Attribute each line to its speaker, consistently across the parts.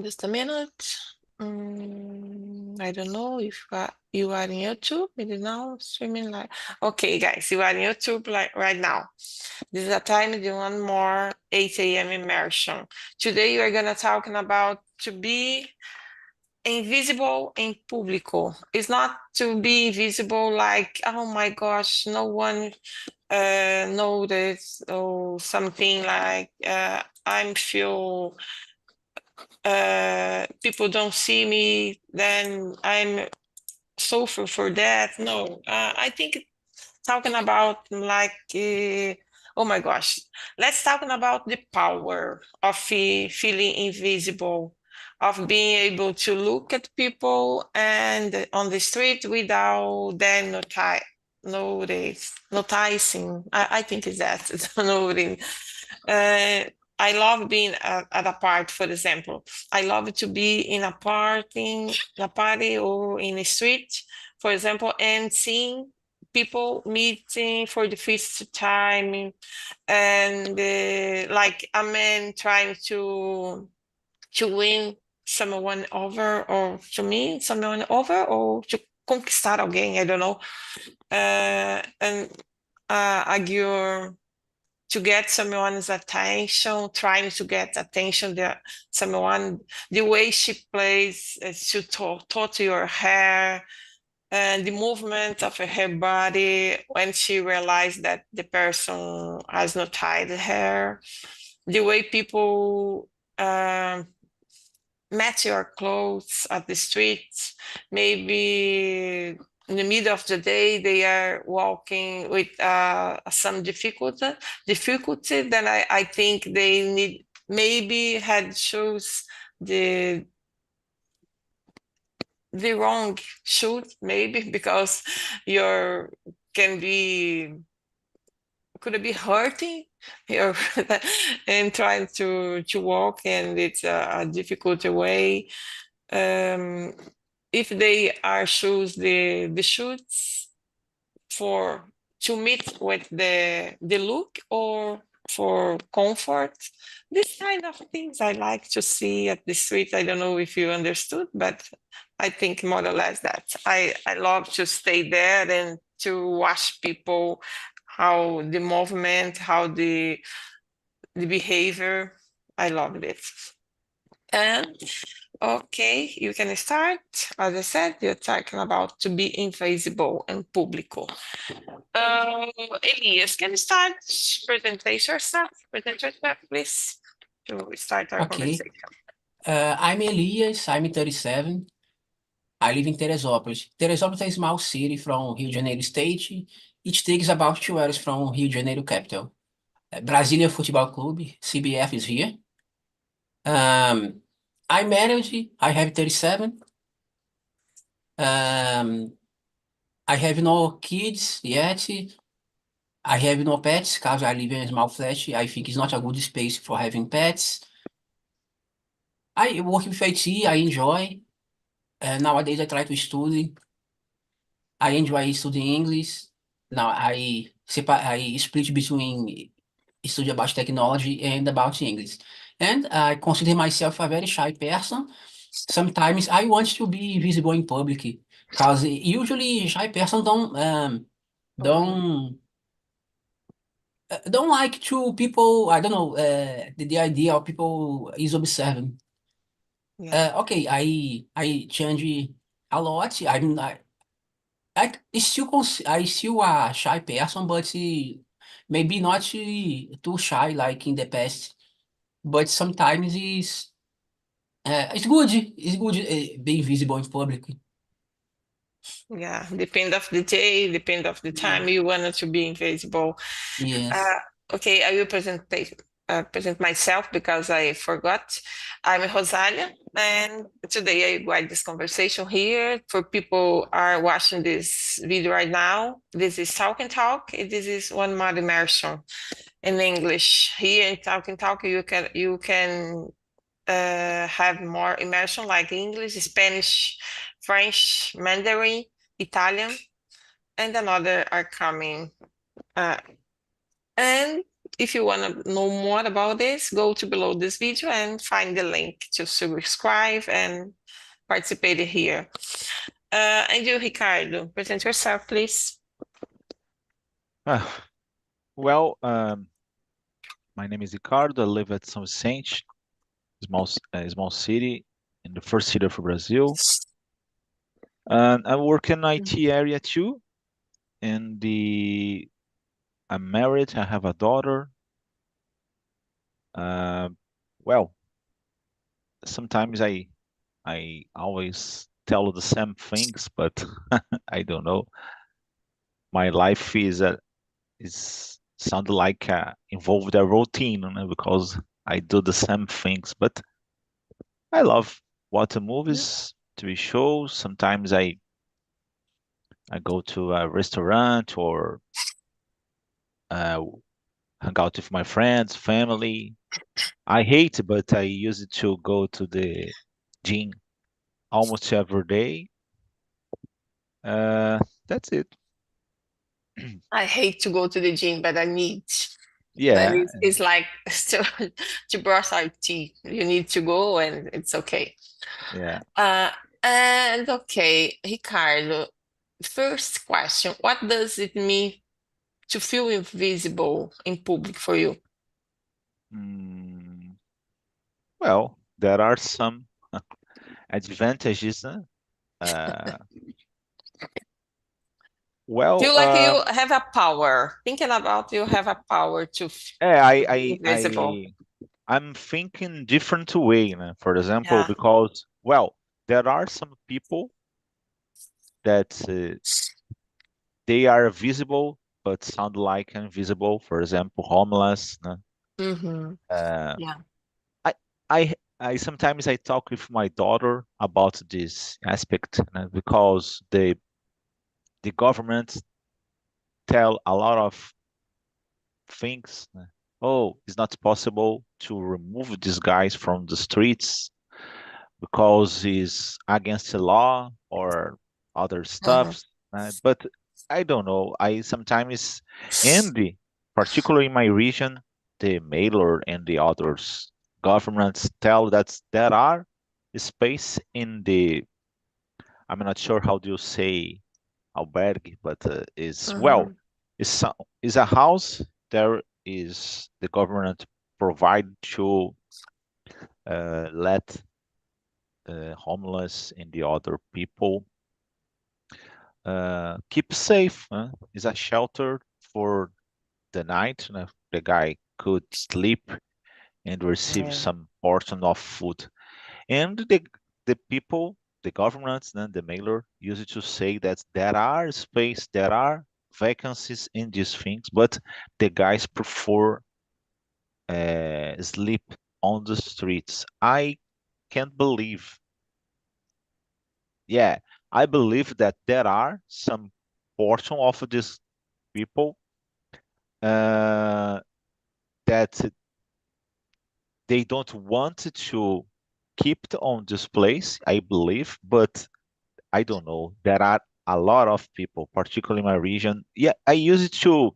Speaker 1: Just a minute. I don't know if you are in YouTube. I don't know, streaming like. Okay, guys, you are in YouTube like right now. This is a time to one more 8 a.m. immersion. Today we are gonna talking about to be invisible in público. It's not to be visible like, oh my gosh, no one notice or something like I'm feel people don't see me, then I'm suffer for that. No, I think talking about like, oh my gosh, let's talking about the power of feeling invisible, of being able to look at people and on the street without them noticing. I think it's that noticing. Uh, I love being at a party, for example. I love to be in a party or in a street, for example, and seeing people meeting for the first time, and like a man trying to win someone over, or to meet someone over, or to conquistar alguém, I don't know, and a girl to get someone's attention, trying to get attention someone, the way she plays to to your hair and the movement of her body when she realized that the person has not tied hair, the way people match your clothes at the street, maybe in the middle of the day they are walking with some difficulty, then I think they need maybe had chose the the wrong shoes, maybe because your can be could it be hurting or and trying to walk, and it's a difficult way. um, if they are choose the shoes for to meet with the look or for comfort, this kind of things I like to see at the street. I don't know if you understood, but I think more or less that I love to stay there and to watch people, how the movement, how the behavior. I love it. And okay, you can start. As I said, you're talking about to be invisible and público. Elias, can you start presentation yourself? Present yourself, please, to start our
Speaker 2: Okay.
Speaker 1: conversation.
Speaker 2: I'm Elias. I'm 37. I live in Teresópolis. Teresópolis is a small city from Rio de Janeiro state. It takes about 2 hours from Rio de Janeiro capital. Brasília Football Club, CBF is here. Um, I'm married. I have 37. Um, I have no kids yet. I have no pets because I live in a small flat. I think it's not a good space for having pets. I work with IT. I enjoy. Nowadays, I try to study. I enjoy studying English. Now I split between study about technology and about English. And I consider myself a very shy person. Sometimes I want to be visible in public because usually shy person
Speaker 1: Mhm.
Speaker 2: don't don't like to people. I don't know the idea of people is observing.
Speaker 1: Yeah,
Speaker 2: Okay, I change a lot. I still a shy person, but maybe not too shy like in the past. But sometimes it's good. It's good being visible in public.
Speaker 1: yeah. Depend of the day, depend of the
Speaker 2: Yeah.
Speaker 1: time you wanted to be invisible.
Speaker 2: Yes.
Speaker 1: Uh, okay, I will present myself because I forgot. I'm Rosalia, and today I guide this conversation here for people are watching this video right now. This is Talk and Talk. This is one more immersion in English. Here in Talk and Talk, you can have more immersion like English, Spanish, French, Mandarin, Italian, and another are coming. Uh, and if you want to know more about this, go to below this video and find the link to subscribe and participate here. And you, Ricardo, present yourself, please.
Speaker 3: Ah, well, my name is Ricardo. I live at São Vicente, small city in the first city of Brazil. And I work in IT area too. And I'm married. I have a daughter. Uh, well, sometimes I always tell the same things, but I don't know. My life is sound like involved a routine, you know, because I do the same things. But I love watching movies, TV shows. Sometimes I go to a restaurant or uh, hang out with my friends, family. I hate, but I used to go to the gym almost every day. Uh, that's it.
Speaker 1: I hate to go to the gym, but I need. But
Speaker 3: Yeah,
Speaker 1: it's like to brush our teeth. You need to go, and it's okay.
Speaker 3: yeah.
Speaker 1: Uh, and okay, Ricardo, first question, what does it mean to feel invisible in public for you?
Speaker 3: Mm, well, there are some advantages. Huh? Uh, well,
Speaker 1: Feel like you have a power. Thinking about you have a power to
Speaker 3: yeah,
Speaker 1: be invisible.
Speaker 3: I'm thinking different way. You know, for example,
Speaker 1: Yeah.
Speaker 3: because well, there are some people that they are visible but sound like invisible. For example, homeless. No?
Speaker 1: Mm-hmm.
Speaker 3: Uh,
Speaker 1: Yeah.
Speaker 3: I I sometimes I talk with my daughter about this aspect because the government tell a lot of things. Oh, it's not possible to remove these guys from the streets because it's against the law or other
Speaker 1: Mm-hmm.
Speaker 3: stuff. But I don't know. I sometimes, and particularly in my region, the mailer and the others governments tell that there are space in the. I'm not sure how do you say albergue, but is well,
Speaker 1: Mm-hmm.
Speaker 3: is a house. There is the government provide to let homeless and the other people keep safe. Is a shelter for the night. The guy could sleep and receive
Speaker 1: Yeah.
Speaker 3: some portion of food. And the people, the governments, the mailer, used to say that there are space, there are vacancies in these things, but the guys prefer sleep on the streets. I can't believe. Yeah, I believe that there are some portion of these people uh, that they don't want to keep on this place. I believe, but I don't know. There are a lot of people, particularly in my region. Yeah, I used to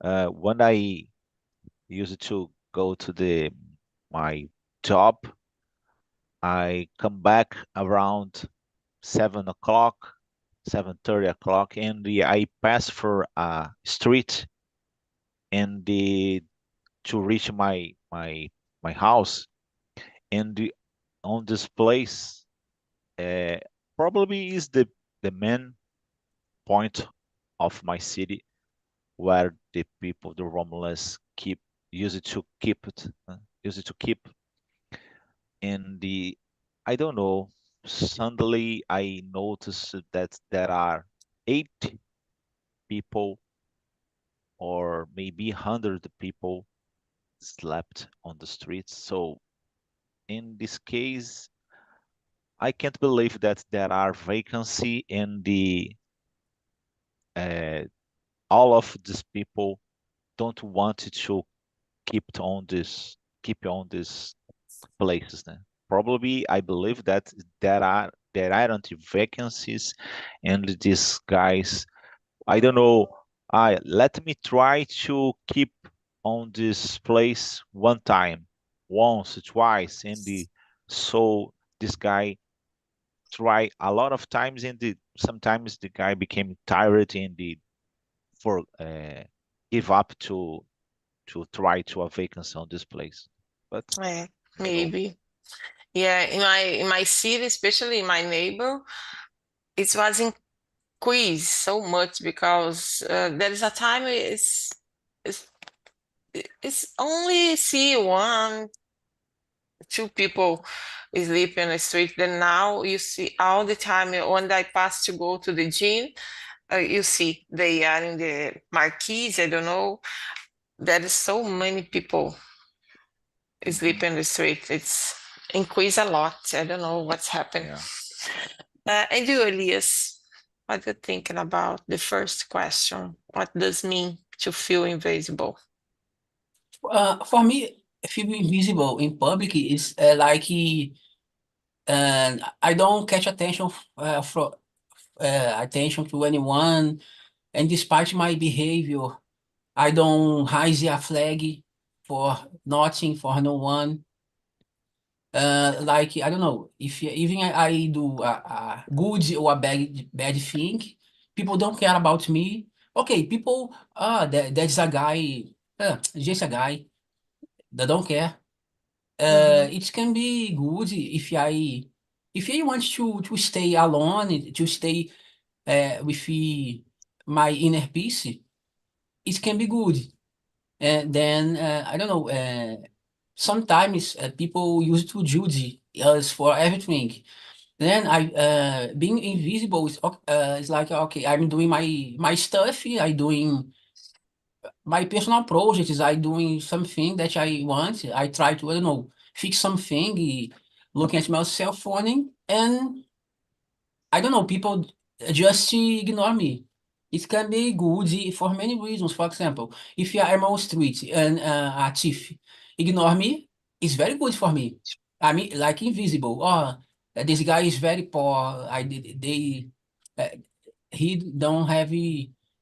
Speaker 3: when I used to go to the my job. I come back around 7 o'clock, 7:30 o'clock, and I pass for a street and to reach my house. And on this place, uh, probably is the main point of my city where the people, the Romulans, keep used to keep it, used to keep. And I don't know. Suddenly, I noticed that there are 8 people or maybe 100 people slept on the streets. So in this case, I can't believe that there are vacancy in the uh, all of these people don't want to keep on this keep on these places. Then probably I believe that there aren't vacancies, and these guys I don't know. Let me try to keep on this place one time, once, twice, so this guy try a lot of times sometimes the guy became tired for give up to try to a vacancy on this place. But
Speaker 1: Yeah,
Speaker 3: I don't know.
Speaker 1: maybe. Yeah, in my city, especially in my neighbor, it was increased so much because there is a time it's it's only see one, two people sleep in the street. Then now you see all the time when I pass to go to the gym, you see they are in the marquees. I don't know. There is so many people sleep
Speaker 3: Mhm.
Speaker 1: in the street. It's increased a lot. I don't know what's happened.
Speaker 3: Yeah.
Speaker 1: And you, Elias, what are you thinking about the first question? What does mean to feel invisible?
Speaker 2: For me, feeling invisible in public is I don't catch attention to anyone, and despite my behavior, I don't raise a flag for nothing for no one. I don't know if even I do a good or a bad thing, people don't care about me. Okay, people, that's a guy, just a guy. They don't care.
Speaker 1: Mhm.
Speaker 2: It can be good if I want to stay alone, to stay with my inner peace. It can be good. And then I don't know. Sometimes people use to judge us for everything. Then I being invisible is like okay, I'm doing my stuff. I doing my personal projects. I doing something that I want. I try to I don't know fix something. Looking at my cell phone and I don't know, people just ignore me. It can be good for many reasons. For example, if I'm on street and a thief ignore me, it's very good for me. I mean, like invisible. Oh, this guy is very poor. Uh, he don't have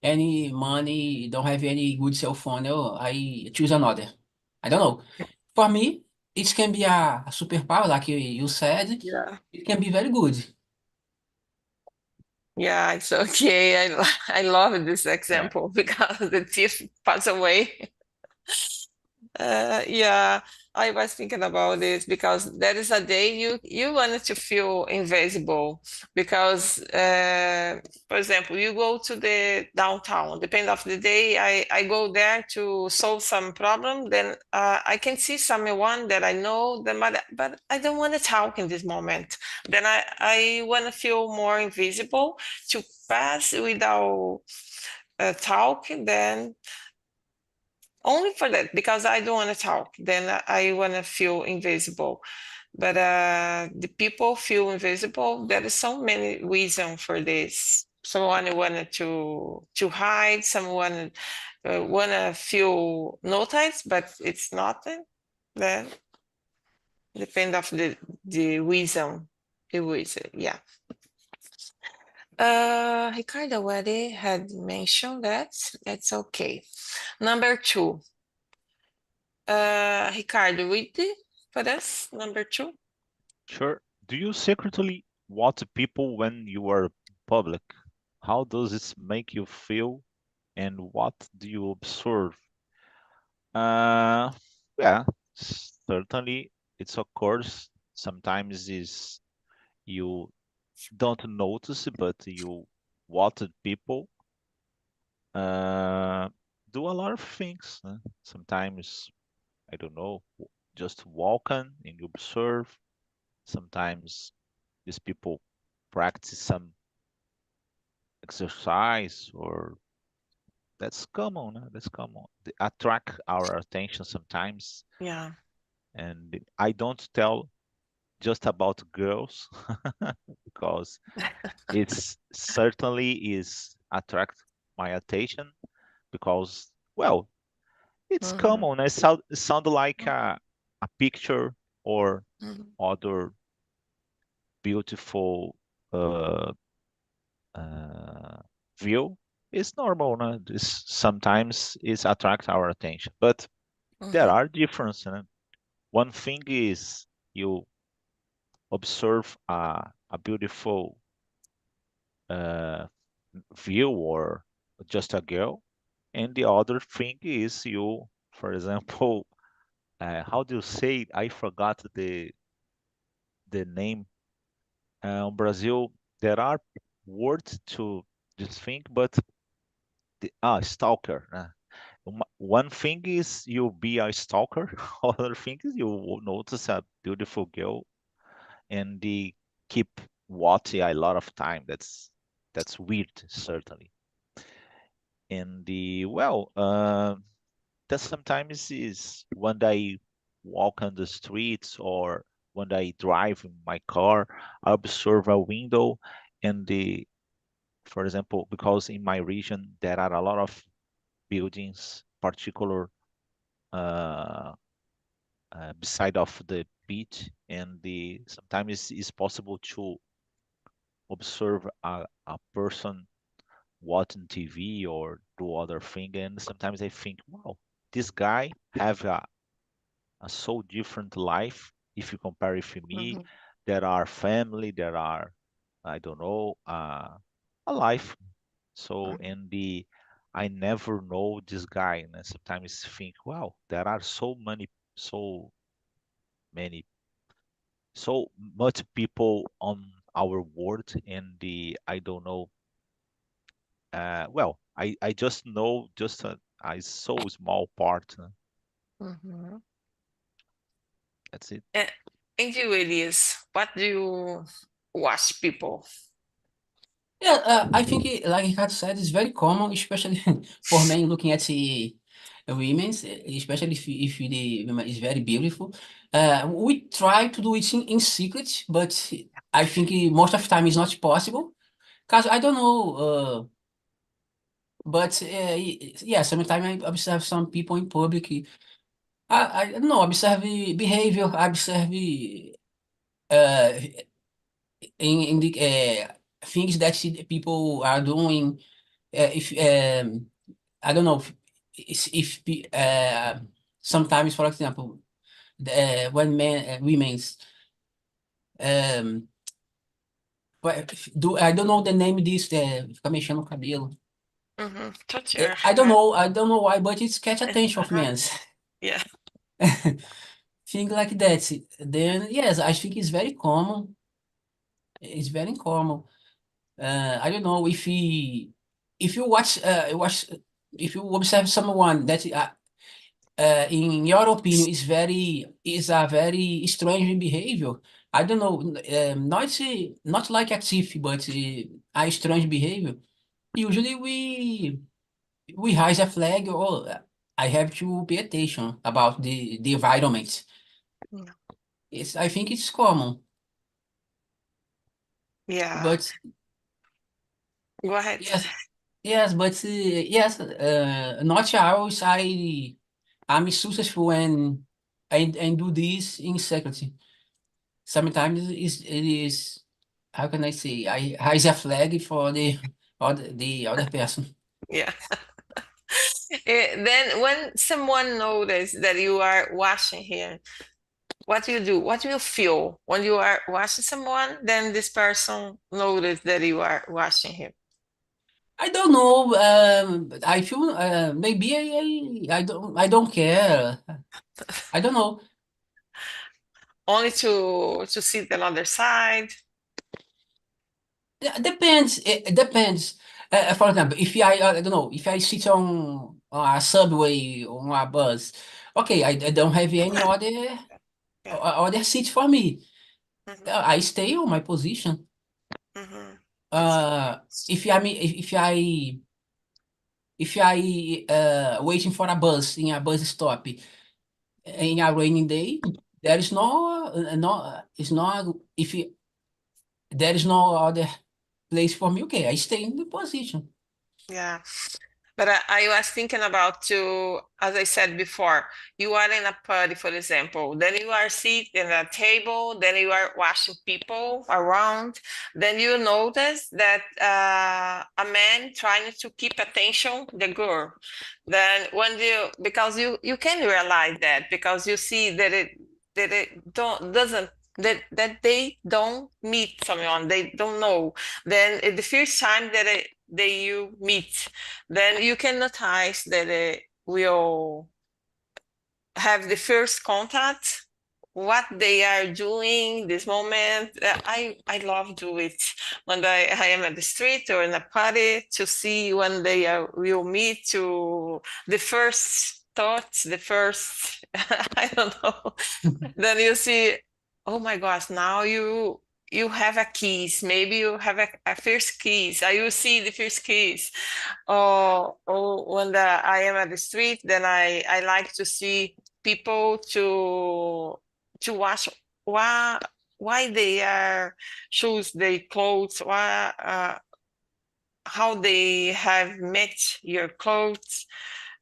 Speaker 2: any money, don't have any good cell phone. Oh, I choose another. I don't know. For me, it can be a superpower, like you said.
Speaker 1: Yeah.
Speaker 2: It can be very good.
Speaker 1: Yeah, it's okay. I love this
Speaker 3: Yeah.
Speaker 1: example because the thief passed away. Yeah, I was thinking about this because there is a day you wanted to feel invisible because, for example, you go to the downtown. Depend of the day, I go there to solve some problem. Then I can see someone that I know, but I don't want to talk in this moment. Then I want to feel more invisible to pass without talking. Then only for that because I don't want to talk. Then I want to feel invisible. But the people feel invisible. There is so many reasons for this. Someone wanted to hide. Someone wanna feel noticed, but it's nothing. Then depend of the reason. The reason, yeah. Ricardo already had mentioned that. That's okay. Number two. Ricardo, read it for us. Number two.
Speaker 3: Sure. Do you secretly watch people when you are public? How does this make you feel, and what do you observe? Uh, yeah, certainly it's occurs. Sometimes is you don't notice, but you watch people uh, do a lot of things. Sometimes I don't know, just walking and you observe. Sometimes these people practice some exercise, or that's common. That's common. They attract our attention sometimes,
Speaker 1: Yeah.
Speaker 3: and I don't tell just about girls because it's certainly is attract my attention because well it's
Speaker 1: Mhm.
Speaker 3: common. It sound like a picture or
Speaker 1: Mhm.
Speaker 3: other beautiful uh, view. it's normal, no? Sometimes it attracts our attention, but there
Speaker 1: Mhm.
Speaker 3: are differences. No? One thing is you observe a beautiful uh, view or just a girl, and the other thing is you, for example, how do you say it? I forgot the name. Brazil, there are words to this thing, but stalker. One thing is you be a stalker. Other thing is you notice a beautiful girl and they keep watching a lot of time. That's weird, certainly. And the well, that sometimes is when I walk on the streets or when I drive in my car, I observe a window and for example, because in my region there are a lot of buildings, particular uh, beside of the beach, and the sometimes it's possible to observe a person watching TV or do other thing, and sometimes I think, wow, this guy have a so different life if you compare it with me.
Speaker 1: Mhm.
Speaker 3: There are family, there are I don't know a life. So
Speaker 1: Mhm.
Speaker 3: and the I never know this guy, and I sometimes think, wow, there are many so much people on our world, and the I don't know. Well, I just know just a so small part.
Speaker 1: Mhm.
Speaker 3: That's it.
Speaker 1: And and you, Elias, what do you watch people?
Speaker 2: Yeah, I think, like Ricardo said, it's very common, especially for men looking at the women's, especially if the woman is very beautiful. We try to do it in secret, but I think most of the time it's not possible. Because I don't know, but yeah, sometimes I observe some people in public. I don't know, observe behavior, observe in the things that people are doing. If I don't know if sometimes, for example, when women's um, do I don't know the name disso, fica mexendo o cabelo.
Speaker 1: Touch your
Speaker 2: I don't know why, but it's catch attention of
Speaker 1: uh-huh.
Speaker 2: men.
Speaker 1: Yeah.
Speaker 2: Thing like that. Then yes, I think it's very common. It's very common. I don't know if you watch if you observe someone that in your opinion is a very strange behavior. I don't know, not like a thief, but a strange behavior. Usually we raise a flag or I have to pay attention about the environment. I think it's common,
Speaker 1: Yeah.
Speaker 2: but
Speaker 1: Go ahead.
Speaker 2: yes, yes, but yes, not always I'm successful and do this in secret. Sometimes it is how can I say I raise a flag for the other person.
Speaker 1: Yeah. Then when someone notices that you are watching him, what do you do? What do you feel when you are watching someone? Then this person notice that you are watching him.
Speaker 2: I don't know. I feel maybe I don't care. I don't know.
Speaker 1: Only to see the other side.
Speaker 2: Yeah, depends. It depends. For example, if I don't know if I sit on a subway or on a bus, okay, I don't have any
Speaker 1: Yeah.
Speaker 2: other seat for me.
Speaker 1: Hmm.
Speaker 2: I stay on my position.
Speaker 1: Hmm.
Speaker 2: Uh, if I waiting for a bus in a bus stop in a rainy day, there is no it's not if there is no other place for me. Okay, I stay in the position.
Speaker 1: Yeah. But I was thinking about to, as I said before, you are in a party, for example, then you are sitting at a table, then you are watching people around, then you notice that a man trying to keep attention the girl. Then when because you can realize that because you see that it doesn't that they don't meet someone they don't know. Then the first time that they you meet, then you can notice that it will have the first contact, what they are doing this moment. I love do it when I am at the street or in a party to see when they will meet to the first thoughts, the first I don't know. Then you see, oh my gosh, now you have a kiss. Maybe you have a first kiss. I will see the first kiss. Or when I am at the street, then I like to see people to watch why why they are choose their clothes, why how they have matched your clothes,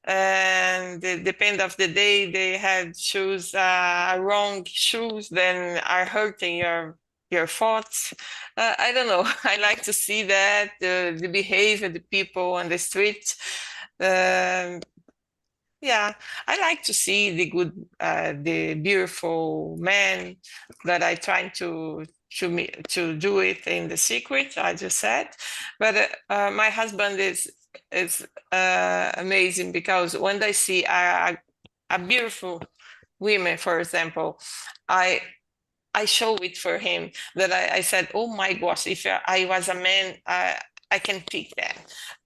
Speaker 1: and depend of the day they have choose wrong shoes, then are hurting your thoughts. I don't know. I like to see that the behavior of the people on the street. Um, yeah, I like to see the good, the beautiful man that I try to do it in the secret. I just said, but my husband is amazing because when I see a beautiful woman, for example, I I show it for him that I said, oh my gosh, if I was a man, I can pick that.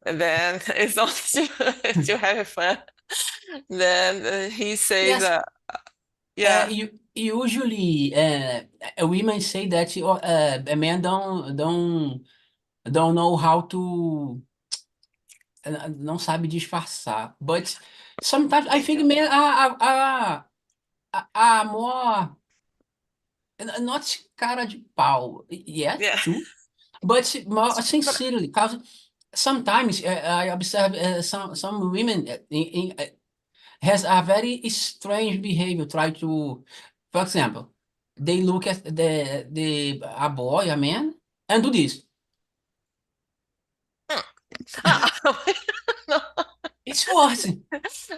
Speaker 1: And then it's not to have fun. Then he says,
Speaker 2: Yes,
Speaker 1: yeah,
Speaker 2: usually women say that a man don't know how to não sabe disfarçar. But sometimes I
Speaker 1: thank
Speaker 2: think
Speaker 1: you.
Speaker 2: men are more not cara de pau. Yes,
Speaker 1: Yeah.
Speaker 2: true. But more
Speaker 1: But
Speaker 2: sincerely, because sometimes I observe some women has a very strange behavior. Try to, for example, they look at the a boy, a man, and do this.
Speaker 1: no,
Speaker 2: It's worse.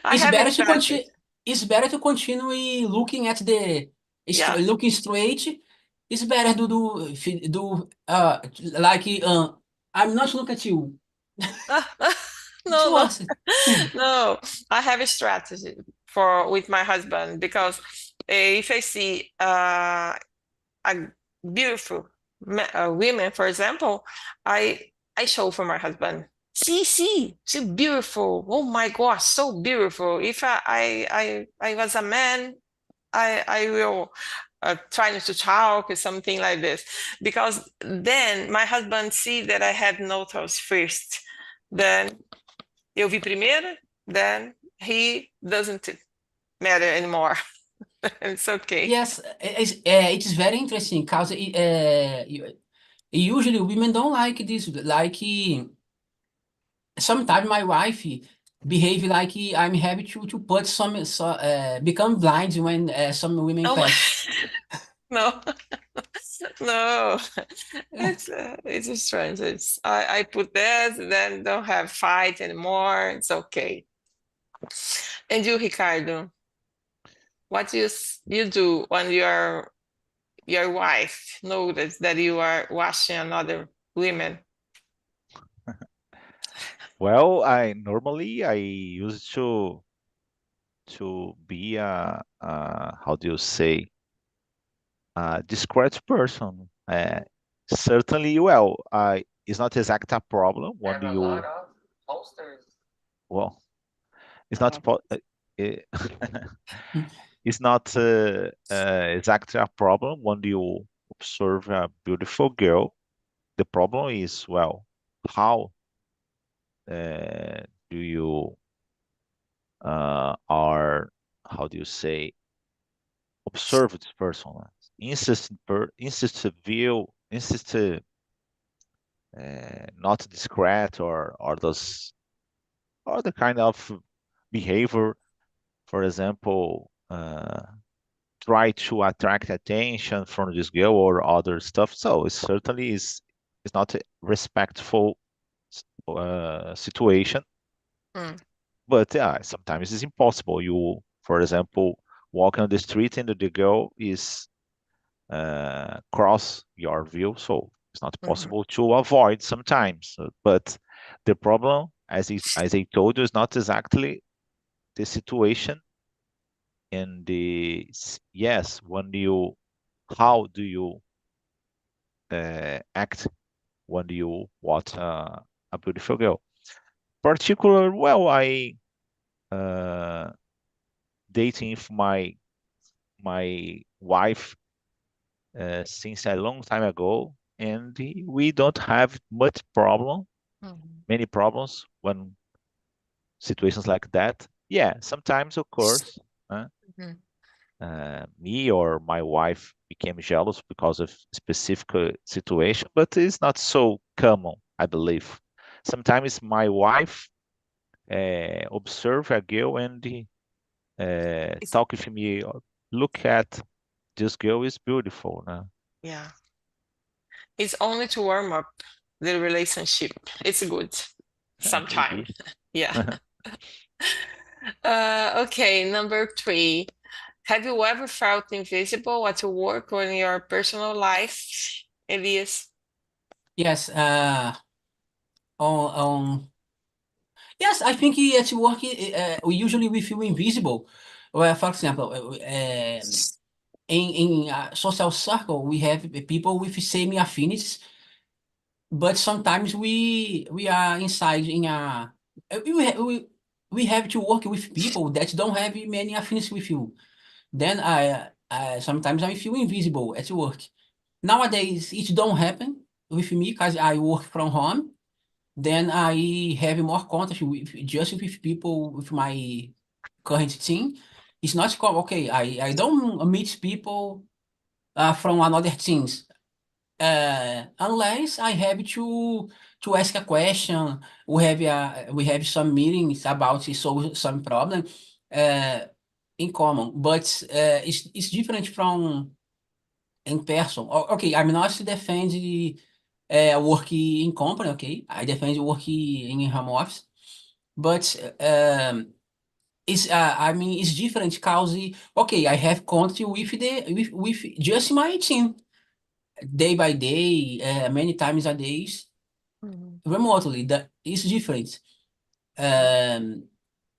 Speaker 1: I
Speaker 2: It's
Speaker 1: have a
Speaker 2: better to
Speaker 1: strategy.
Speaker 2: continue. It's better to continue looking at the
Speaker 1: Yeah.
Speaker 2: looking straight. It's better to do like I'm not looking at you. It's
Speaker 1: No, no,
Speaker 2: worse.
Speaker 1: no. I have a strategy for with my husband because if I see a beautiful women, for example, I show for my husband. See, she's beautiful. Oh my gosh, so beautiful. If I was a man, I will try not to talk or something like this because then my husband see that I had noticed first. Then eu vi primeiro, then he doesn't matter anymore. It's okay.
Speaker 2: Yes, it's very interesting because usually women don't like this. Like sometimes my wife behave like I'm happy to put become blind when some women
Speaker 1: Oh my,
Speaker 2: pass.
Speaker 1: no, no. It's strange. I put this, then don't have fight anymore. It's okay. And you, Ricardo, what you do when your wife notice that you are watching another women?
Speaker 3: Well, I normally I used to be a how do you say, a discreet person. Certainly, well, it's not exact a problem when you, well, it's not eh, it's not exactly a problem when you observe a beautiful girl. The problem is, well, how do you are how do you say, observe this person? Insist to view, insist to not discreet or those other kind of behavior. For example, try to attract attention from this girl or other stuff. So it certainly is not a respectful situation.
Speaker 1: Mm,
Speaker 3: But yeah, sometimes it's impossible. You, for example, walking on the street and the girl is cross your view, so it's not
Speaker 1: mhm,
Speaker 3: possible to avoid sometimes. But the problem, as I told you, is not exactly the situation and yes, when you how do you act when you watch a beautiful girl. Particular, well, I uh, dating with my wife since a long time ago, and we don't have
Speaker 1: mhm,
Speaker 3: many problems when situations like that. Yeah, sometimes occurs. Uh,
Speaker 1: mhm.
Speaker 3: me or my wife became jealous because of specific situation, but it's not so common, I believe. Sometimes my wife observe a girl and
Speaker 1: It's,
Speaker 3: talk with me. Look at this girl is beautiful.
Speaker 1: yeah, it's only to warm up the relationship. It's good
Speaker 3: Maybe.
Speaker 1: sometimes. Yeah. Okay, number three. Have you ever felt invisible at work or in your personal life, Elias?
Speaker 2: Yes, on yes, I think at work we usually we feel invisible. Well, for example, in a social circle we have people with same affinities, but sometimes we are inside in a we have to work with people that don't have many affinities with you. Then I sometimes I feel invisible at work. Nowadays it don't happen with me because I work from home. Then I have more contact with just with people with my current team. It's not okay. I don't meet people from another teams unless I have to ask a question. We have some meetings about to solve some problem uh, in common, but it's different from in person. Okay, I'm not defending work in company. Okay, I defend work in home office, but it's I mean it's different because okay, I have contact with with just my team day by day, many times a day,
Speaker 1: Mhm.
Speaker 2: remotely. That is different. Um,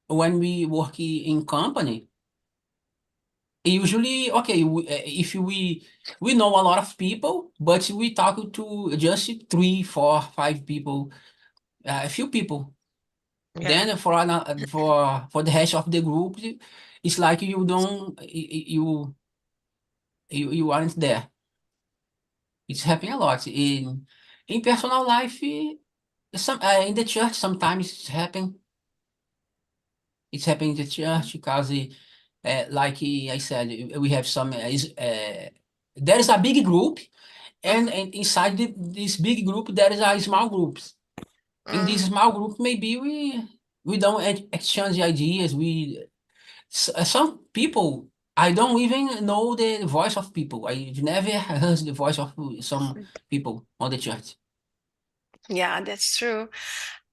Speaker 2: when we work in company, usually, okay, if we know a lot of people, but we talk to just three, four, five people, a few people.
Speaker 1: Yeah,
Speaker 2: Then for the rest of the group, it's like you don't you aren't there. It's happening a lot in personal life. Some in the church sometimes it's happening in the church because like I said we have some there is a big group
Speaker 1: mhm,
Speaker 2: and inside this big group there is a small groups. In this
Speaker 1: mm,
Speaker 2: small group maybe we don't exchange ideas. Some people I don't even know the voice of people. I've never heard the voice of some people on the church.
Speaker 1: yeah, that's true.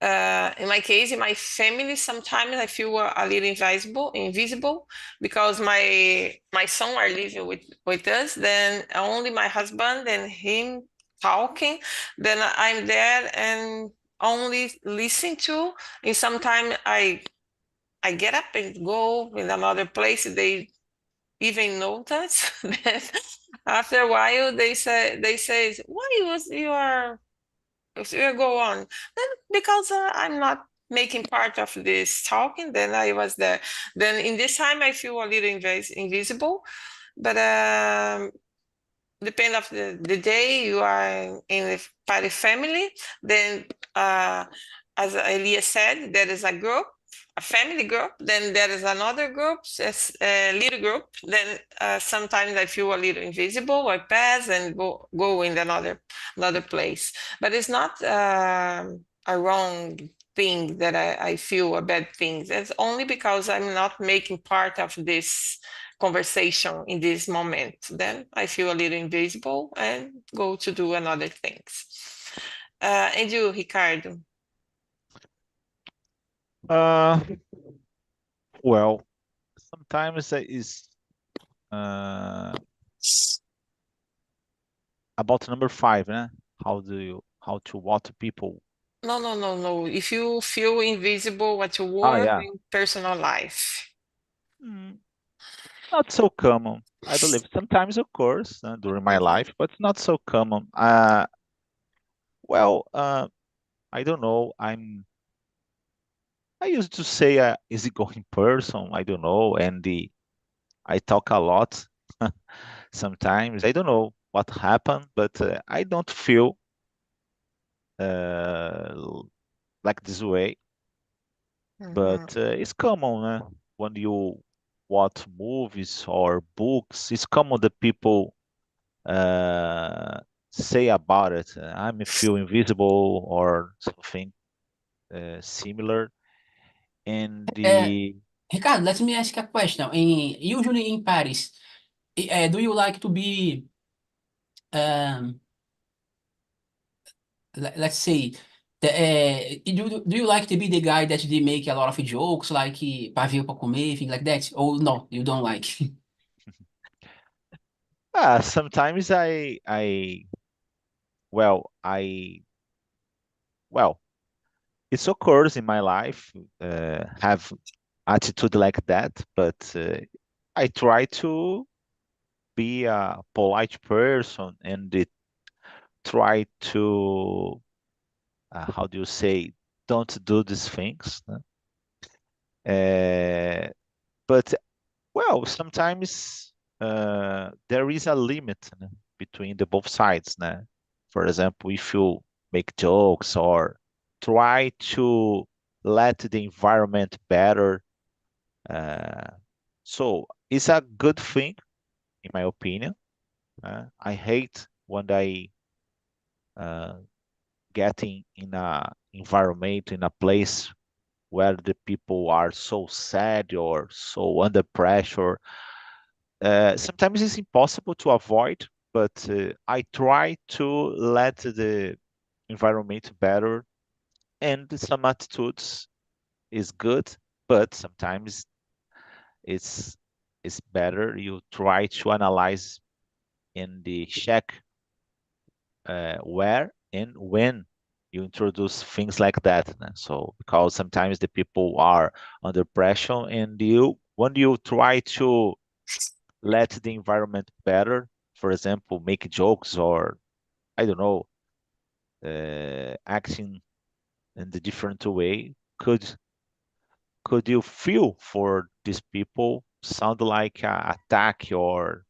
Speaker 1: In my case, in my family, sometimes I feel a little invisible because my son are living with us. Then only my husband and him talking. Then I'm there and only listen to. And sometimes I get up and go in another place. They even notice. Then after a while, they say, why you are. If you go on, then because I'm not making part of this talking, then I was there. Then in this time, I feel a little invisible, but depend of the day you are in a party family, then as Elias said, there is a group, a family group, then there is another group, a little group, then sometimes I feel a little invisible, I pass and go in another place. But it's not a wrong thing that I feel a bad thing. It's only because I'm not making part of this conversation in this moment. Then I feel a little invisible and go to do another things. And you, Ricardo?
Speaker 3: Uh, well, sometimes it's uh, about number five, né? How to what people?
Speaker 1: No, no, no, no. If you feel invisible at your
Speaker 3: Ah,
Speaker 1: work
Speaker 3: yeah.
Speaker 1: and personal life.
Speaker 3: Mm, not so common. I believe sometimes occurs during my
Speaker 1: Mhm.
Speaker 3: life, but not so common. Well, I don't know. I used to say easygoing person. I don't know, and I talk a lot sometimes. I don't know what happened, but I don't feel like this way. But
Speaker 1: Mhm.
Speaker 3: it's common when you watch movies or books. It's common that people uh, say about it. I'm feel invisible or something similar. And
Speaker 2: Uh,
Speaker 3: the
Speaker 2: Ricardo, let me ask a question. Usually in Paris, do you like to be, um, let's say, do you like to be the guy that they make a lot of jokes, like pavio pra comer, things like that? Or no, you don't like?
Speaker 3: sometimes well I well it occurs in my life have attitude like that, but I try to be a polite person and try to how do you say don't do these things. Uh, but well, sometimes there is a limit between the both sides. For example, if you make jokes or try to let the environment better, uh, so it's a good thing in my opinion. I hate when I uh, getting in a environment in a place where the people are so sad or so under pressure. Sometimes it's impossible to avoid, but I try to let the environment better, and some attitudes is good, but sometimes it's it's better you try to analyze in the check where and when you introduce things like that. So because sometimes the people are under pressure, and you when you try to let the environment better, for example, make jokes or I don't know, acting in the different way, could you feel for these people sound like a attack or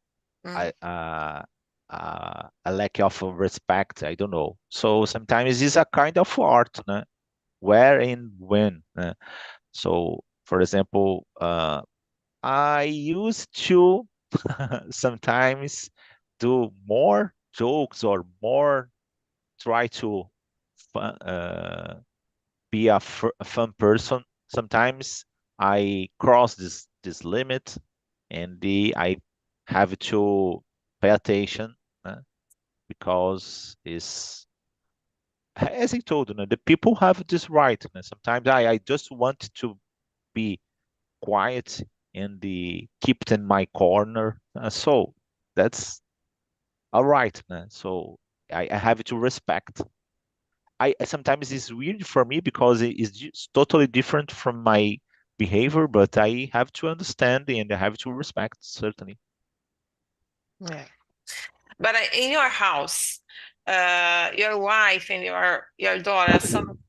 Speaker 1: Mm.
Speaker 3: a lack of respect? I don't know. So sometimes it's a kind of art, né? Where and when. So, for example, I used to sometimes do more jokes or more try to be a fun person. Sometimes I cross this limit, and I have to pay attention because it's as I told you, the people have this right. Sometimes I just want to be quiet and keep it in my corner. So that's all right. So I have to respect. I sometimes it's weird for me because it is just totally different from my behavior, but I have to understand and I have to respect certainly.
Speaker 1: Yeah. But in your house, your wife and your daughter,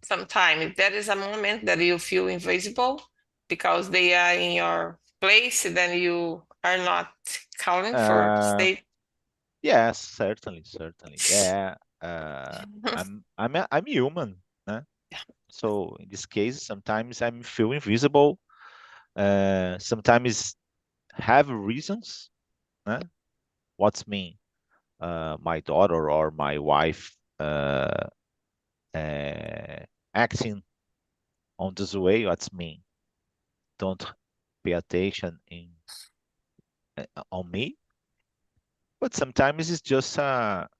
Speaker 1: sometimes there is a moment that you feel invisible because they are in your place, then you are not calling for
Speaker 3: Uh,
Speaker 1: stay.
Speaker 3: yes, certainly, certainly. Yeah, I'm human. Né? So in this case, sometimes I'm feel invisible. Sometimes have reasons. Né? What's mean? My daughter or my wife uh, acting on this way, what's mean? Don't pay attention on me. But sometimes it's just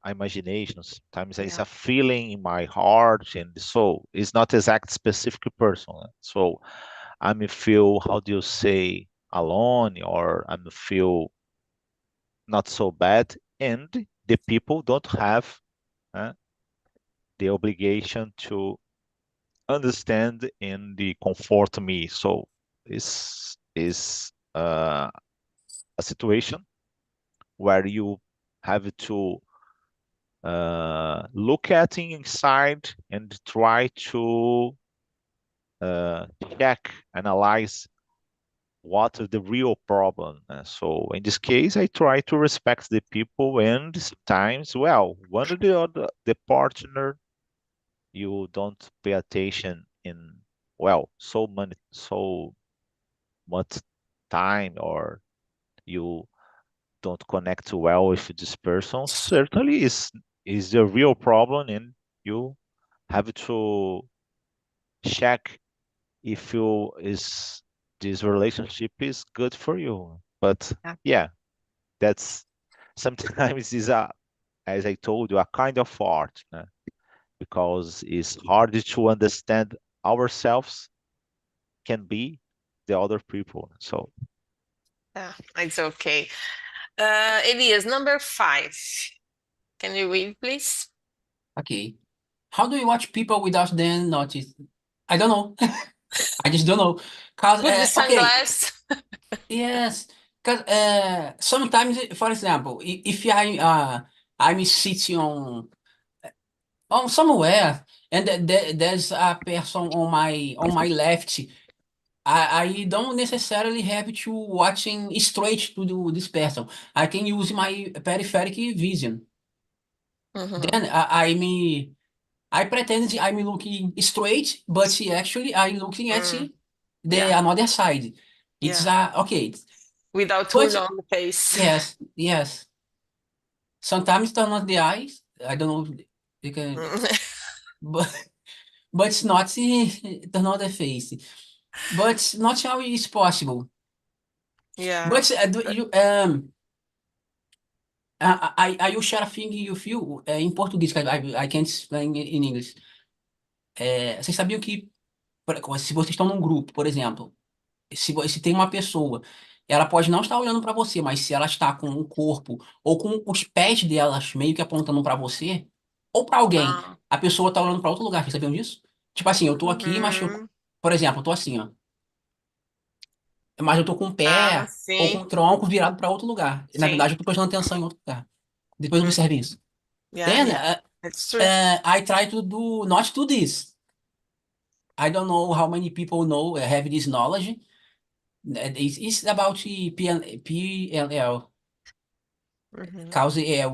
Speaker 3: imagination. Sometimes it's
Speaker 1: Yeah.
Speaker 3: a feeling in my heart and soul. It's not exact specific person. So I may feel, how do you say, alone, or I may feel not so bad. And the people don't have uh, the obligation to understand and the comfort me. So this is a situation where you have to look at inside and try to check, analyze what is the real problem. So in this case, I try to respect the people, and sometimes, well, one of the other, the partner, you don't pay attention in, well, so much time, or you don't connect well with this person. Certainly is the real problem, and you have to check if you is this relationship is good for you. But
Speaker 1: Yeah.
Speaker 3: yeah, that's sometimes is a, as I told you, a kind of art, because it's hard to understand ourselves can be the other people. So
Speaker 1: Yeah, it's okay. Elias, number 5. Can you read, please?
Speaker 2: Okay. How do you watch people without them notice? I don't know. I just don't know. Cause
Speaker 1: Put the
Speaker 2: okay,
Speaker 1: sunglass.
Speaker 2: yes. Cause sometimes, for example, if I'm sitting on somewhere and there's a person on my left, I don't necessarily have to watching straight to this person. I can use my peripheral vision.
Speaker 1: Mm-hmm.
Speaker 2: Then I pretend I'm looking straight, but actually I'm looking at
Speaker 1: Mm,
Speaker 2: the
Speaker 1: yeah,
Speaker 2: another side. It's
Speaker 1: yeah.
Speaker 2: okay,
Speaker 1: Without
Speaker 2: but
Speaker 1: turn on the face.
Speaker 2: yes, yes. Sometimes turn on the eyes. I don't know. You can, but but it's not turn on the face. But not how it's possible.
Speaker 1: Yeah.
Speaker 2: But I will share a thing you feel em português, que I can't explain in English. Vocês sabiam que se vocês estão num grupo, por exemplo, se tem uma pessoa, ela pode não estar olhando para você, mas se ela está com o corpo ou com os pés delas meio que apontando para você ou para alguém,
Speaker 1: Ah.
Speaker 2: a pessoa está olhando para outro lugar. Vocês sabiam disso? Tipo assim, eu tô aqui,
Speaker 1: Uhum.
Speaker 2: por exemplo, eu tô assim, ó, mas eu tô com o
Speaker 1: Ah,
Speaker 2: pé ou com
Speaker 1: sim,
Speaker 2: o tronco virado para outro lugar. Na
Speaker 1: sim.
Speaker 2: verdade, eu tô prestando atenção em outro lugar. Depois
Speaker 1: Mm,
Speaker 2: observe isso.
Speaker 1: yeah,
Speaker 2: Then
Speaker 1: yeah. It's true.
Speaker 2: I try to do not do this. I don't know how many people know have this knowledge. It's about PNL.
Speaker 1: Mm-hmm.
Speaker 2: Cause a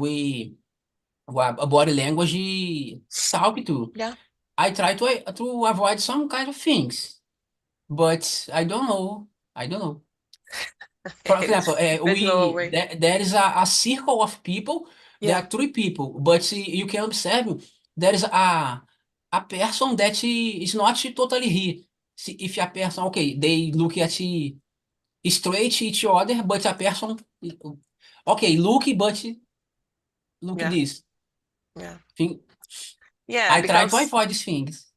Speaker 2: body language talk to.
Speaker 1: Yeah.
Speaker 2: I try to avoid some kind of things, but I don't know. I don't know. For example,
Speaker 1: There's no way.
Speaker 2: there is a circle of people. There
Speaker 1: Yeah,
Speaker 2: are three people, but you can observe there is a person that is not totally here. If a person, okay, they look at straight each other, but a person, okay, look, but look
Speaker 1: yeah,
Speaker 2: this.
Speaker 1: yeah.
Speaker 2: Thing.
Speaker 1: Yeah,
Speaker 2: I try to avoid these things.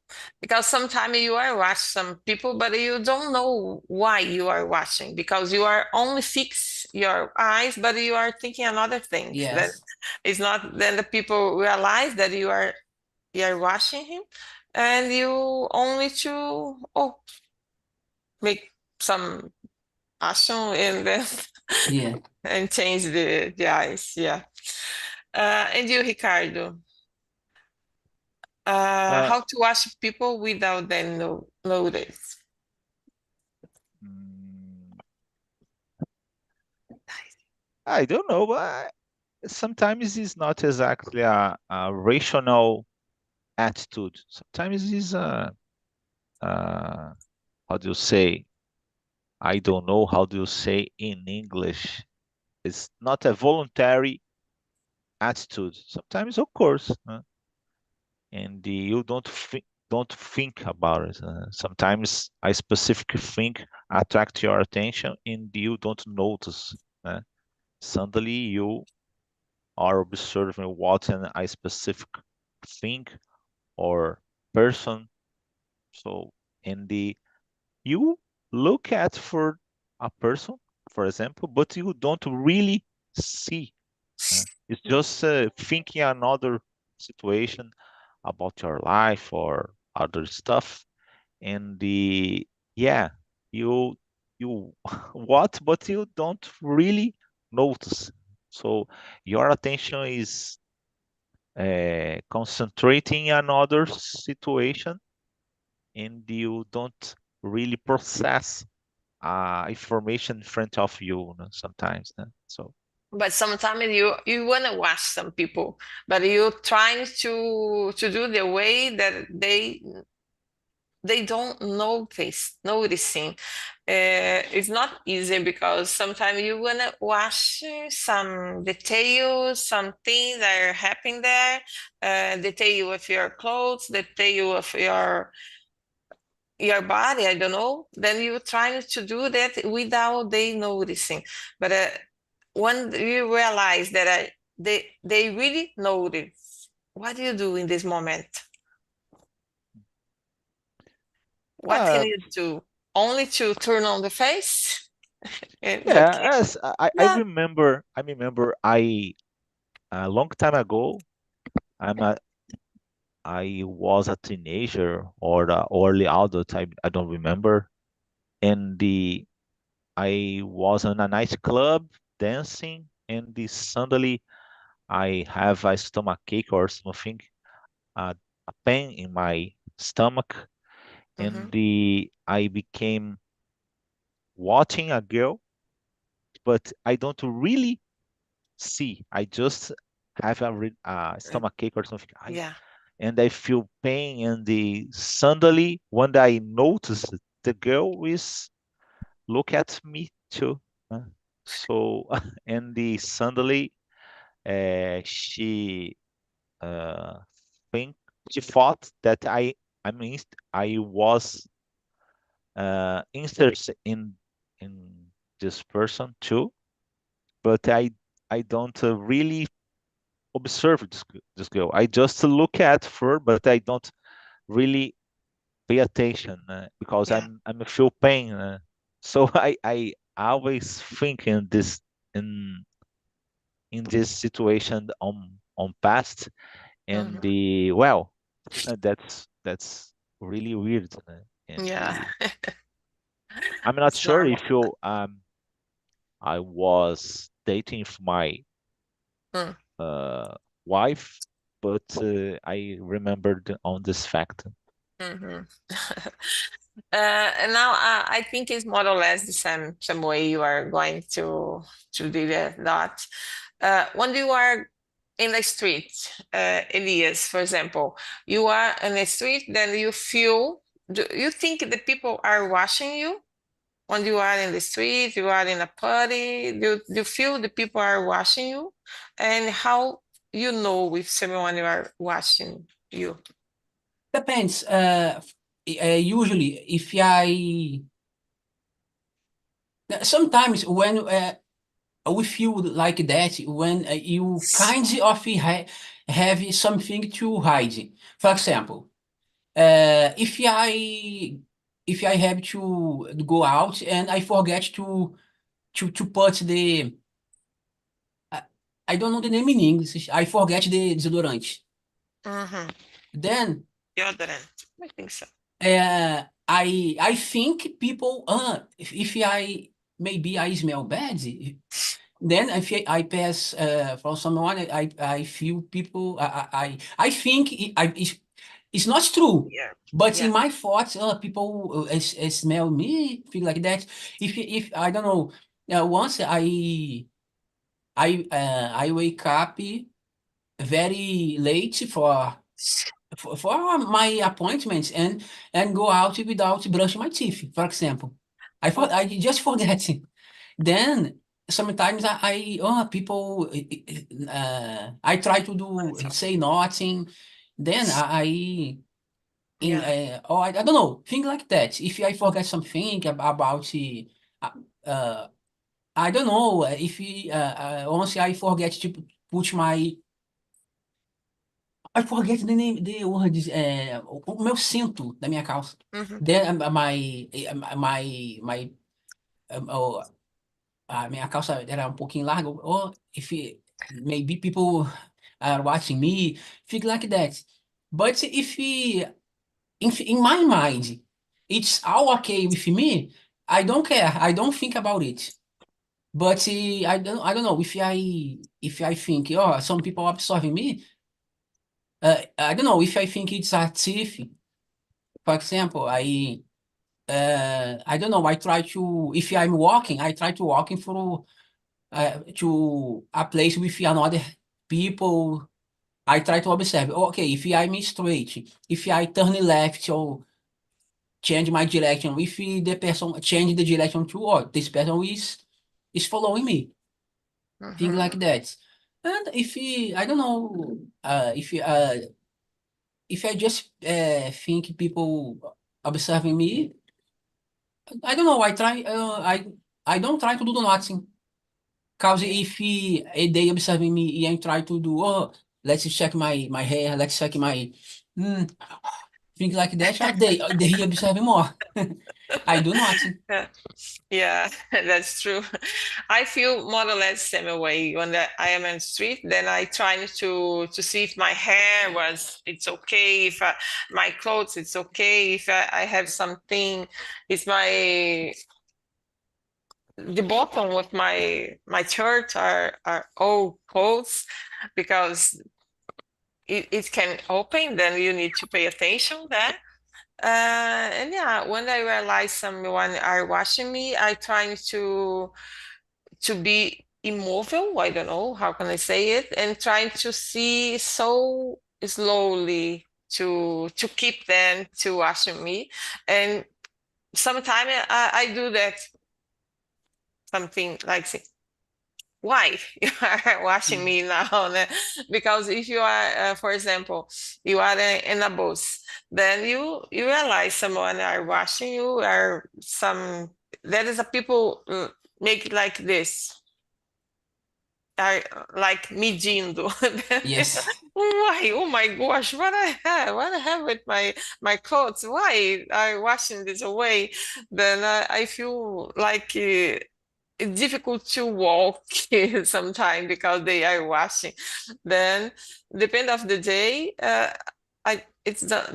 Speaker 1: because sometimes you are watching some people, but you don't know why you are watching because you are only fix your eyes, but you are thinking another thing. That
Speaker 2: Yes.
Speaker 1: is not. Then the people realize that you are watching him, and you only to make some action and then
Speaker 2: Yeah.
Speaker 1: and change the eyes. Yeah. And you, Ricardo,
Speaker 3: uh,
Speaker 1: how to watch people without them notice?
Speaker 3: mm, I don't know, but sometimes it's not exactly a rational attitude. Sometimes it's how do you say? I don't know how do you say in English. It's not a voluntary attitude. Sometimes, of course, and you don't don't think about it. Sometimes a specific thing attract your attention and you don't notice. Suddenly you are observing what a specific thing or person. So in the you look at for a person, for example, but you don't really see. It's just thinking another situation about your life or other stuff, and the yeah, you what, but you don't really notice. So your attention is concentrating another situation, and you don't really process information in front of you, sometimes. So
Speaker 1: But sometimes you wanna watch some people, but you trying to do the way that they don't noticing. It's not easy because sometimes you wanna watch some details, some things that are happening there, detail of your clothes, detail of your body, I don't know. Then you're trying to do that without they noticing. But when you realize that they really notice, what do you do in this moment? What can
Speaker 3: uh,
Speaker 1: you do? Only to turn on the face? It's
Speaker 3: yeah,
Speaker 1: okay.
Speaker 3: as I
Speaker 1: Yeah.
Speaker 3: remember, I a long time ago, I'm a I was a teenager or the early adult. I don't remember. And I was in a nice club dancing, and suddenly I have a stomach ache or something, a pain in my stomach,
Speaker 1: Hmm.
Speaker 3: and I became watching a girl, but I don't really see. I just have a stomach ache or something.
Speaker 1: Yeah.
Speaker 3: And I feel pain, and suddenly when I notice the girl is look at me too. So and suddenly she uh, think she thought that I mean I was interested in this person too, but I don't really observe this girl. I just look at her, but I don't really pay attention because
Speaker 1: Yeah.
Speaker 3: I'm feel pain. So I always think in in this situation on past, and
Speaker 1: Hmm.
Speaker 3: well, that's really weird. And
Speaker 1: Yeah.
Speaker 3: I'm not
Speaker 1: It's
Speaker 3: sure
Speaker 1: normal.
Speaker 3: if you I was dating my
Speaker 1: Mm.
Speaker 3: uh, wife, but I remembered on this fact.
Speaker 1: Hmm. And now I think it's more or less the same way you are going to do that. When you are in the street, Elias, for example, you are in the street, then you feel. Do you think the people are watching you when you are in the street? You are in a party. Do you feel the people are watching you, and how you know if someone are watching you?
Speaker 2: Depends. Usually, if I sometimes when we feel like that when you kind of have something to hide. For example, if I have to go out and I forget to put the I I don't know the name in English. I forget the desodorant.
Speaker 1: Mm-hmm.
Speaker 2: Then
Speaker 1: Deodorant. I think so.
Speaker 2: I think people if I maybe I smell bad. Then if I pass for someone, I feel people. I think it's not true,
Speaker 1: Yeah.
Speaker 2: but in
Speaker 1: Yeah.
Speaker 2: my thoughts, people smell me, feel like that. If I don't know, once I wake up very late for my appointments and go out without brushing my teeth, for example. I
Speaker 1: Okay.
Speaker 2: just forget. Then sometimes people I try to do
Speaker 1: That's all.
Speaker 2: say nothing. Then or I don't know, things like that. If I forget something about I don't know if once I forget to put my I forget the name, the words, o meu cinto da minha calça.
Speaker 1: Mhm.
Speaker 2: Then my oh, a minha calça era um pouquinho larga. Or if maybe people are watching me, think like that. But if in my mind, it's all okay with me, I don't care. I don't think about it. But I don't know if I think, oh, some people observing me. I don't know if I think it's a thief. For example, I don't know. I try to if I'm walking, I try to walking through to a place with another people. I try to observe. Okay, if I'm straight, if I turn left or change my direction, if the person change the direction to, oh, this person is following me, things
Speaker 1: Mhm.
Speaker 2: like that. And I don't know, if I just think people observing me, I don't know. I don't try to do nothing. Cause if they observing me and try to do, oh, let's check my hair, let's check my mm, things like that, they observe more. I do nothing.
Speaker 1: Yeah, yeah, that's true. I feel more or less same way when I am on the street. Then I try to see if my hair was it's okay, if my clothes it's okay, if I have something, it's my the bottom of my shirt are all clothes because it can open. Then you need to pay attention there. And yeah, when I realize someone are watching me, I try to be immobile. I don't know how can I say it, and trying to see so slowly to keep them to watching me. And sometimes I do that something like say, why you are watching
Speaker 2: Mm.
Speaker 1: me now? Because if you are, for example, you are in a bus, then you realize someone are watching you, or some there is a people make like this, are like medindo.
Speaker 2: Yes.
Speaker 1: Why? Oh my gosh, what I have with my clothes? Why are washing this away? Then I feel like. It's difficult to walk sometimes because they are washing. Then, depend of the day,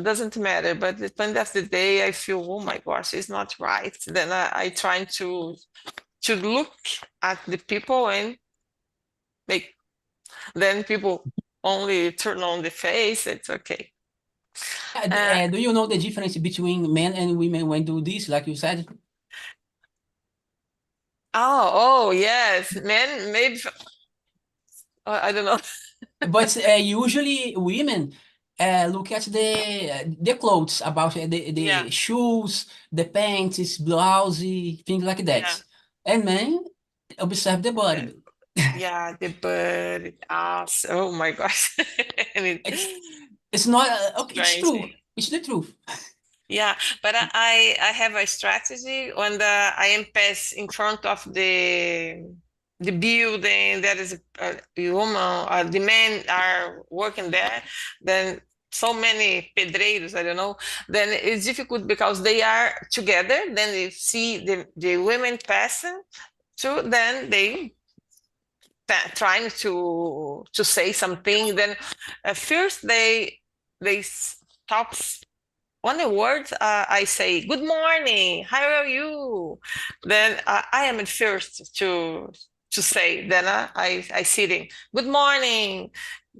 Speaker 1: doesn't matter. But depend of the day, I feel, oh my gosh, it's not right. Then I try to look at the people and make. Then people only turn on the face. It's okay. Uh,
Speaker 2: Do you know the difference between men and women when do this, like you said?
Speaker 1: oh yes, men maybe. I don't know.
Speaker 2: But usually women look at the clothes, about
Speaker 1: Yeah,
Speaker 2: the shoes, the pants, blouse, things like
Speaker 1: yeah.
Speaker 2: that. And men observe the
Speaker 1: Uh,
Speaker 2: body.
Speaker 1: Yeah, the bird, ass. Oh my gosh. And
Speaker 2: It's it's not okay. It's
Speaker 1: strange.
Speaker 2: true. It's the truth.
Speaker 1: Yeah, but I have a strategy when I am pass in front of the building. There is a woman, the men are working there. Then so many pedreiros, I don't know. Then it's difficult because they are together. Then they see the women passing. So then they trying to say something. Then at first they stop on the word. I say good morning, how are you? Then I am at first to say. Then I sitting good morning,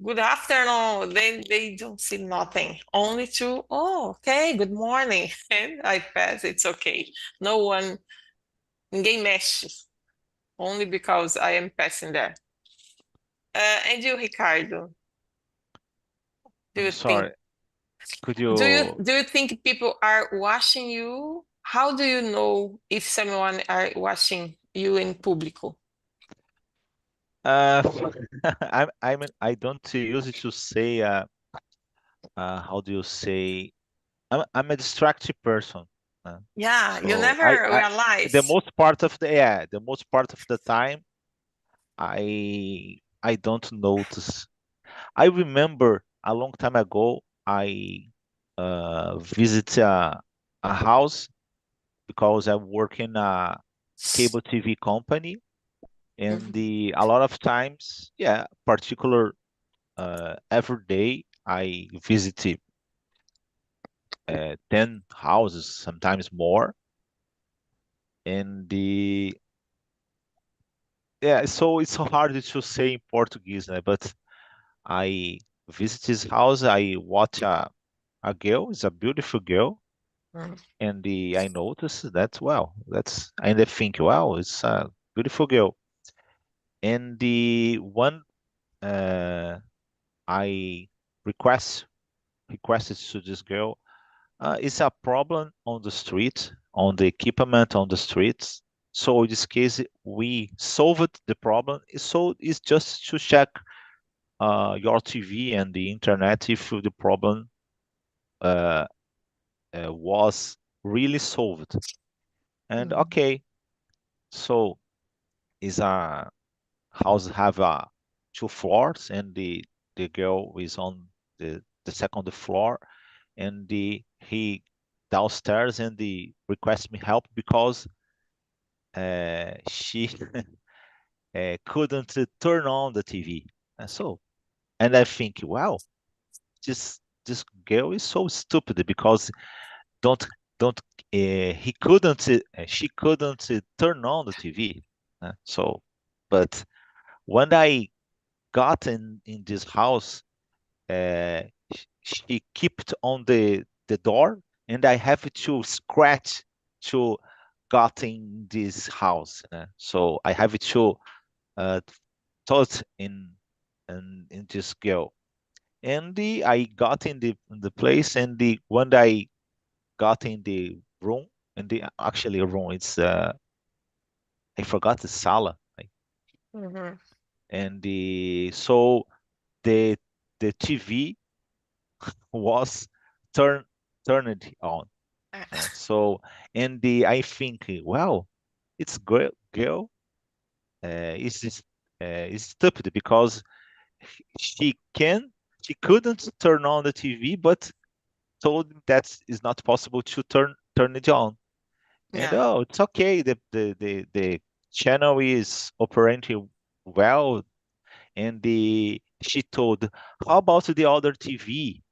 Speaker 1: good afternoon. Then they don't see nothing, only to oh okay good morning. And I pass. It's okay. No one, ninguém mexe, only because I am passing there. And you, Ricardo, do
Speaker 3: I'm
Speaker 1: you think
Speaker 3: sorry. Could you?
Speaker 1: do you think people are watching you? How do you know if someone are watching you in público?
Speaker 3: Uh, I don't use it to say. How do you say? I'm a distracted person.
Speaker 1: Yeah, you
Speaker 3: So
Speaker 1: never
Speaker 3: I
Speaker 1: realize.
Speaker 3: the most part of the time I don't notice. I remember a long time ago I visit a house because I work in a cable TV company, and
Speaker 1: Mhm,
Speaker 3: a lot of times, yeah, particular every day I visit 10 houses, sometimes more. And yeah, so it's so hard to say in Portuguese, but I visit his house, I watch a girl, it's a beautiful girl,
Speaker 1: mhm,
Speaker 3: and I notice that, well, and I think, wow, it's a beautiful girl. And the one uh, I request requested to this girl, it's a problem on the street, on the equipment on the streets. So in this case, we solved the problem. So it's just to check your TV and the internet if the problem uh, was really solved. And
Speaker 1: mhm,
Speaker 3: okay, so is a house have two floors, and the girl is on the second floor, and he downstairs and the request me help because she couldn't turn on the TV. And I think, wow, this girl is so stupid because don't don't he couldn't she couldn't turn on the TV. But when I got in this house, uh, she kept on the door, and I have to scratch to got in this house. So I have to uh, thought in this girl. And I got in the place, and when I got in the room, and the actually room, it's I forgot the sala,
Speaker 1: mhm.
Speaker 3: and so the the TV was turned turned on. So and I think, well, it's girl is this is stupid because she can she couldn't turn on the TV, but told me that is not possible to turn it on. And
Speaker 1: Yeah,
Speaker 3: oh, it's okay. The channel is operating well, and she told, how about the other TV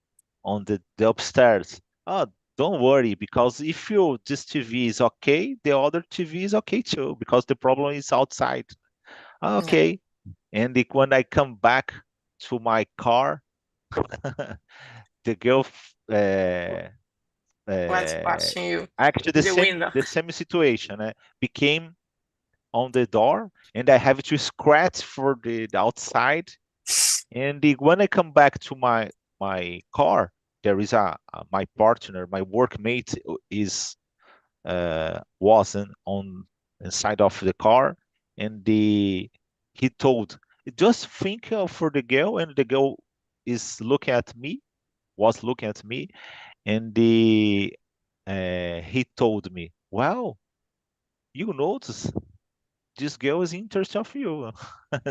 Speaker 3: on the upstairs? Oh, don't worry, because if you this TV is okay, the other TV is okay too, because the problem is outside. "Ah,
Speaker 1: yeah.
Speaker 3: okay." And when I come back to my car, the girl
Speaker 1: Was
Speaker 3: uh,
Speaker 1: watching you
Speaker 3: actually
Speaker 1: the window.
Speaker 3: the same situation became on the door, and I have to scratch for the outside. And when I come back to my car, there is my partner, my workmate is wasn't on inside of the car, and he told, just think for the girl, and the girl is looking at me, was looking at me, and he told me, well, you notice this girl is interested of you.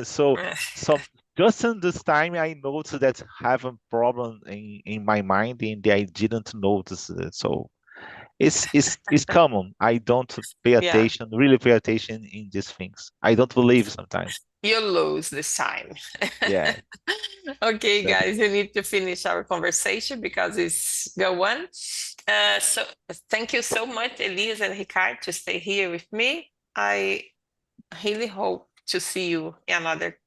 Speaker 3: so some just in this time I noticed that I have a problem in my mind, and I didn't notice it. So it's common. I don't pay
Speaker 1: Yeah,
Speaker 3: attention, really pay attention in these things. I don't believe sometimes.
Speaker 1: you lose this time.
Speaker 3: Yeah,
Speaker 1: Okay,
Speaker 3: that's
Speaker 1: guys, we need to finish our conversation because it's go on. So thank you so much, Elise and Ricardo, to stay here with me. I really hope to see you in another